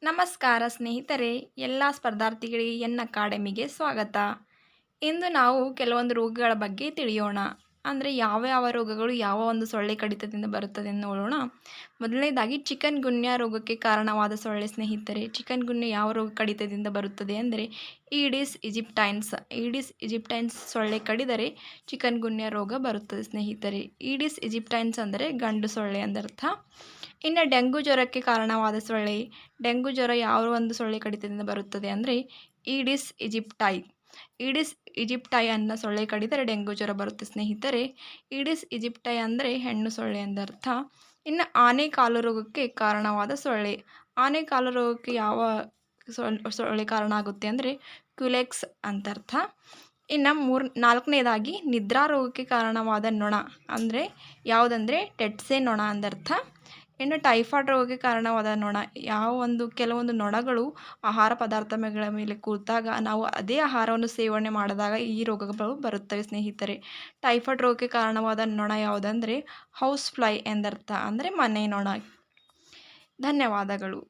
ನಮಸ್ಕಾರ ಸ್ನೇಹಿತರೆ, ಎಲ್ಲ ಸ್ಪರ್ಧಾರ್ಥಿಗಳಿಗೆ ಎನ್ ಅಕಾಡೆಮಿಗೆ ಸ್ವಾಗತ. ಇಂದು ನಾವು ಕೆಲವೊಂದು ರೋಗಗಳ ಬಗ್ಗೆ ತಿಳಿಯೋಣ. ಅಂದರೆ ಯಾವ ಯಾವ ರೋಗಗಳು ಯಾವ ಒಂದು ಸೊಳ್ಳೆ ಕಡಿತದಿಂದ ಬರುತ್ತದೆ ಎಂದು ನೋಡೋಣ. ಮೊದಲನೇದಾಗಿ ಚಿಕನ್ ಗುನ್ಯಾ ರೋಗಕ್ಕೆ ಕಾರಣವಾದ ಸೊಳ್ಳೆ ಸ್ನೇಹಿತರೆ. ಚಿಕನ್ ಗುನ್ಯಾ ಯಾವ ರೋಗ ಕಡಿತದಿಂದ ಬರುತ್ತದೆ ಅಂದರೆ ಈಡಿಸ್ ಈಜಿಪ್ಟೈನ್ಸ್ ಸೊಳ್ಳೆ ಕಡಿದರೆ ಚಿಕನ್ ಗುನ್ಯಾ ರೋಗ ಬರುತ್ತದೆ ಸ್ನೇಹಿತರೆ. ಈಡಿಸ್ ಈಜಿಪ್ಟೈನ್ಸ್ ಅಂದರೆ ಗಂಡು ಸೊಳ್ಳೆ ಎಂದರ್ಥ. ಇನ್ನು ಡೆಂಗು ಜ್ವರಕ್ಕೆ ಕಾರಣವಾದ ಸೊಳ್ಳೆ. ಡೆಂಗು ಜ್ವರ ಯಾವ ಒಂದು ಸೊಳ್ಳೆ ಕಡಿತದಿಂದ ಬರುತ್ತದೆ ಅಂದರೆ ಈಡಿಸ್ ಈಜಿಪ್ಟೈ ಅನ್ನು ಸೊಳ್ಳೆ ಕಡಿದರೆ ಡೆಂಗು ಜ್ವರ ಬರುತ್ತೆ ಸ್ನೇಹಿತರೆ. ಈಡಿಸ್ ಈಜಿಪ್ಟೈ ಅಂದರೆ ಹೆಣ್ಣು ಸೊಳ್ಳೆ ಎಂದರ್ಥ. ಇನ್ನು ಆನೆ ಕಾಲು ರೋಗಕ್ಕೆ ಕಾರಣವಾದ ಸೊಳ್ಳೆ. ಆನೆ ಕಾಲು ರೋಗಕ್ಕೆ ಯಾವ ಸೊಳ್ಳೆ ಕಾರಣ ಆಗುತ್ತೆ ಅಂದರೆ ಕ್ಯುಲೆಕ್ಸ್ ಅಂತರ್ಥ. ಇನ್ನು ನಾಲ್ಕನೇದಾಗಿ ನಿದ್ರಾ ರೋಗಕ್ಕೆ ಕಾರಣವಾದ ನೊಣ ಅಂದರೆ ಯಾವುದಂದರೆ ಟೆಟ್ಸೆ ನೊಣ ಅಂದರ್ಥ. ಇನ್ನು ಟೈಫಾಯ್ಡ್ ರೋಗಕ್ಕೆ ಕಾರಣವಾದ ನೊಣ. ಕೆಲವೊಂದು ನೊಣಗಳು ಆಹಾರ ಪದಾರ್ಥಗಳ ಮೇಲೆ ಕೂತಾಗ ನಾವು ಅದೇ ಆಹಾರವನ್ನು ಸೇವನೆ ಮಾಡಿದಾಗ ಈ ರೋಗಗಳು ಬರುತ್ತವೆ ಸ್ನೇಹಿತರೆ. ಟೈಫಾಯ್ಡ್ ರೋಗಕ್ಕೆ ಕಾರಣವಾದ ನೊಣ ಯಾವುದಂದರೆ ಹೌಸ್ ಫ್ಲೈ ಎಂದರ್ಥ, ಅಂದರೆ ಮನೆ ನೊಣ. ಧನ್ಯವಾದಗಳು.